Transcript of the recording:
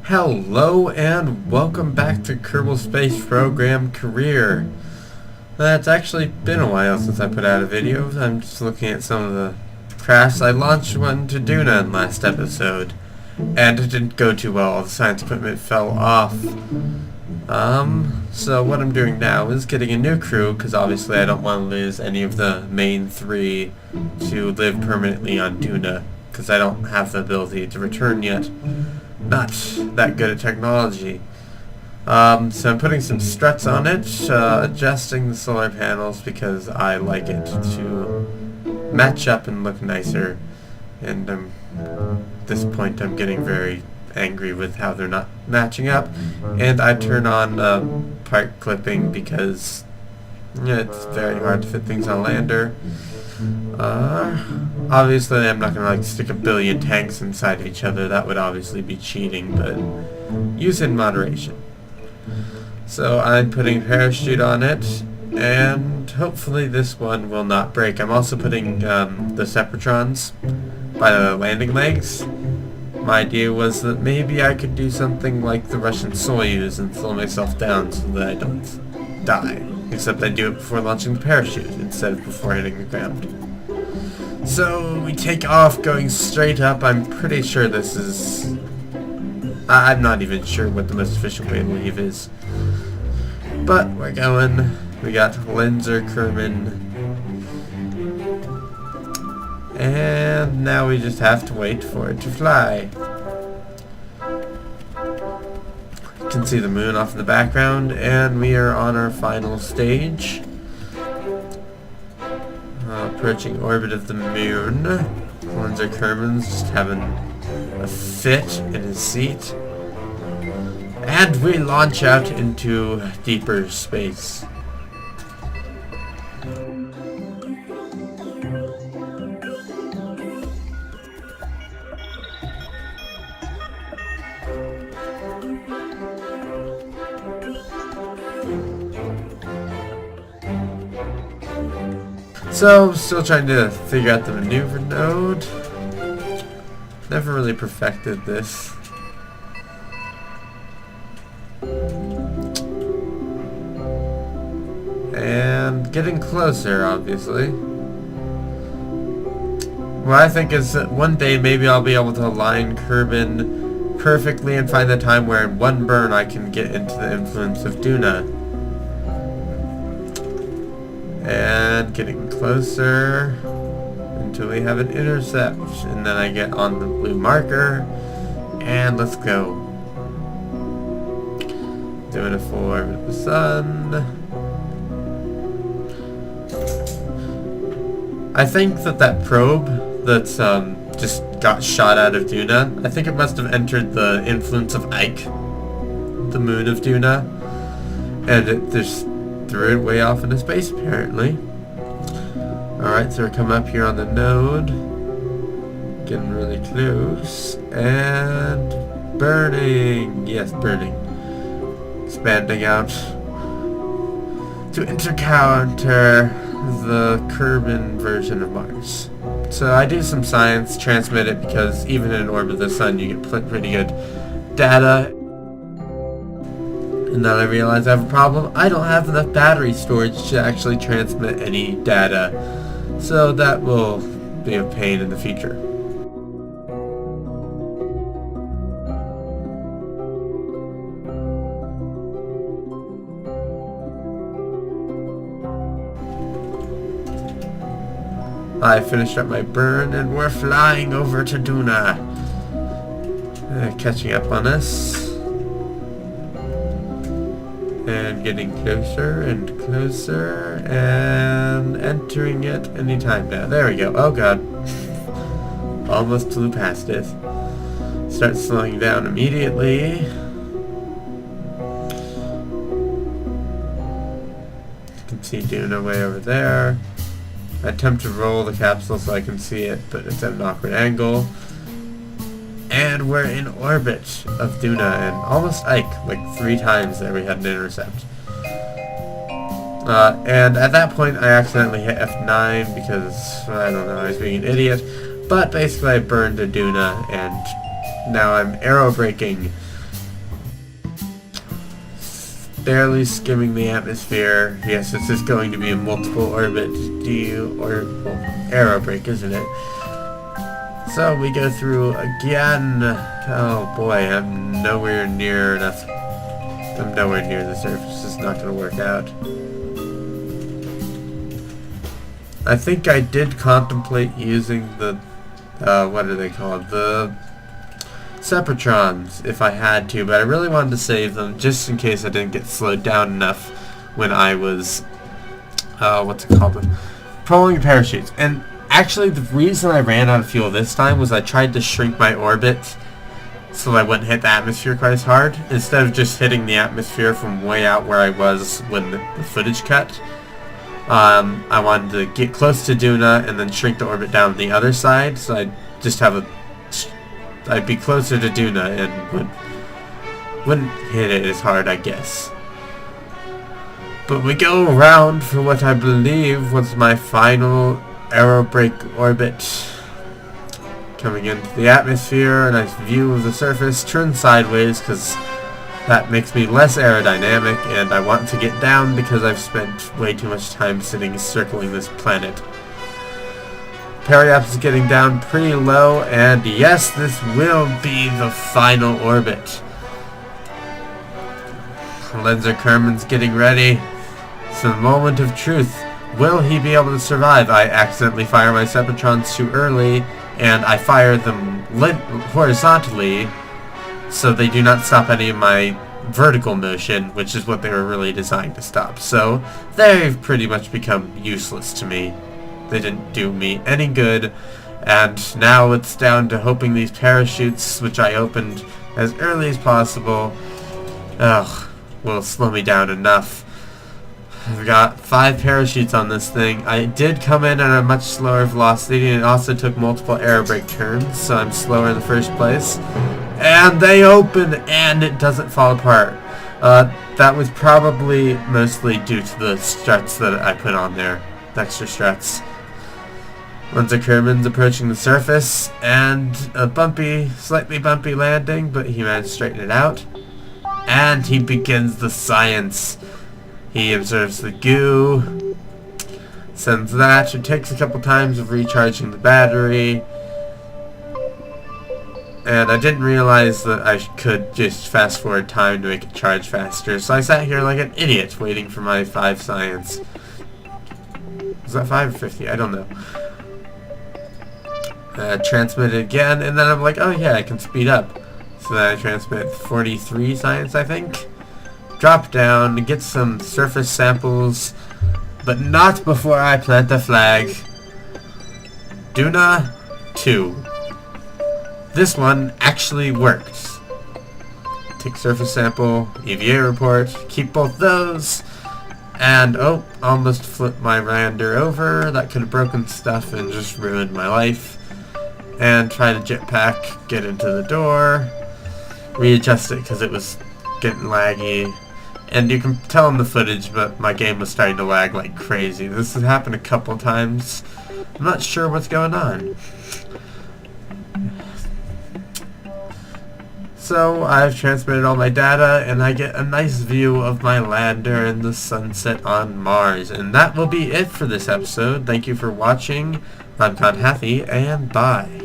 Hello and welcome back to Kerbal Space Program Career. It's actually been a while since I put out a video. I'm just looking at some of the crafts. I launched one to Duna in last episode, and it didn't go too well. All the science equipment fell off. So what I'm doing now is getting a new crew, because obviously I don't want to lose any of the main three to live permanently on Duna, because I don't have the ability to return yet. Not that good at technology. So I'm putting some struts on it, adjusting the solar panels because I like it to match up and look nicer. And at this point I'm getting very angry with how they're not matching up. And I turn on part clipping because it's very hard to fit things on a lander. Obviously I'm not going to stick a billion tanks inside each other. That would obviously be cheating, but use in moderation. So I'm putting a parachute on it, and hopefully this one will not break. I'm also putting the Separatrons by the landing legs. My idea was that maybe I could do something like the Russian Soyuz and slow myself down so that I don't die. Except I do it before launching the parachute instead of before hitting the ground. So we take off going straight up. I'm pretty sure this is... I'm not even sure what the most efficient way to leave is. But we're going. We got Lenzer, Kerman. And now we just have to wait for it to fly. You can see the moon off in the background, and we are on our final stage. Approaching orbit of the moon. Lenzer Kerman's just having a fit in his seat. And we launch out into deeper space. So, still trying to figure out the maneuver node. Never really perfected this. And getting closer, obviously. What I think is that one day maybe I'll be able to align Kerbin perfectly and find the time where in one burn I can get into the influence of Duna. And getting closer until we have an intercept, and then I get on the blue marker, and let's go. Doing a full orbit of the sun. I think that probe that's just got shot out of Duna, I think it must have entered the influence of Ike, the moon of Duna, and it just threw it way off into space, apparently. Alright, so we're coming up here on the node. Getting really close. And burning! Yes, burning. Expanding out to encounter the Kerbin version of Mars. So I do some science, transmit it, because even in orbit of the sun you get pretty good data. And then I realize I have a problem. I don't have enough battery storage to actually transmit any data. So that will be a pain in the future. I finished up my burn and we're flying over to Duna. Catching up on us. And getting closer and closer, and entering it anytime now. There we go. Oh god. Almost flew past it. Start slowing down immediately. You can see Duna way over there. I attempt to roll the capsule so I can see it, but it's at an awkward angle. And we're in orbit of Duna, and almost Ike, like 3 times there we had an intercept. And at that point I accidentally hit F9 because, I don't know, I was being an idiot. But basically I burned to Duna, and now I'm aero braking barely skimming the atmosphere. Yes, this is going to be a multiple orbit arrow break, isn't it? So we go through again. Oh boy, I'm nowhere near enough. I'm nowhere near the surface. It's not going to work out. I think I did contemplate using the, what are they called? The Separatrons, if I had to, but I really wanted to save them just in case I didn't get slowed down enough when I was, what's it called? Pulling parachutes. And actually, the reason I ran out of fuel this time was I tried to shrink my orbit so I wouldn't hit the atmosphere quite as hard, instead of just hitting the atmosphere from way out where I was when the footage cut. I wanted to get close to Duna and then shrink the orbit down the other side, so I'd just have I'd be closer to Duna and wouldn't hit it as hard, I guess. But we go around for what I believe was my final aerobrake orbit. Coming into the atmosphere, a nice view of the surface, turn sideways because that makes me less aerodynamic, and I want to get down because I've spent way too much time sitting circling this planet. Periaps is getting down pretty low, and yes, this will be the final orbit. Lenzer Kerman's getting ready. It's the moment of truth. Will he be able to survive? I accidentally fire my Separatrons too early, and I fire them horizontally, so they do not stop any of my vertical motion, which is what they were really designed to stop. So they've pretty much become useless to me. They didn't do me any good, and now it's down to hoping these parachutes, which I opened as early as possible, will slow me down enough. I've got 5 parachutes on this thing. I did come in at a much slower velocity, and it also took multiple aerobrake turns, so I'm slower in the first place. And they open, and it doesn't fall apart. That was probably mostly due to the struts that I put on there, the extra struts. Lenzer Kerman's approaching the surface, and a slightly bumpy landing, but he managed to straighten it out. And he begins the science. He observes the goo, sends that. It takes a couple times of recharging the battery. And I didn't realize that I could just fast forward time to make it charge faster, so I sat here like an idiot waiting for my 5 science. Was that 5 or 50? I don't know. Transmit it again, and then I'm like, oh yeah, I can speed up. So then I transmit 43 science, I think. Drop down, get some surface samples, but not before I plant the flag. Duna 2. This one actually worked. Take surface sample, EVA report, keep both those, and oh, almost flipped my lander over. That could have broken stuff and just ruined my life. And try to jetpack, get into the door, readjust it because it was getting laggy. And you can tell in the footage, but my game was starting to lag like crazy. This has happened a couple times. I'm not sure what's going on. So I've transmitted all my data, and I get a nice view of my lander and the sunset on Mars. And that will be it for this episode. Thank you for watching. I'm Conhappy, and bye.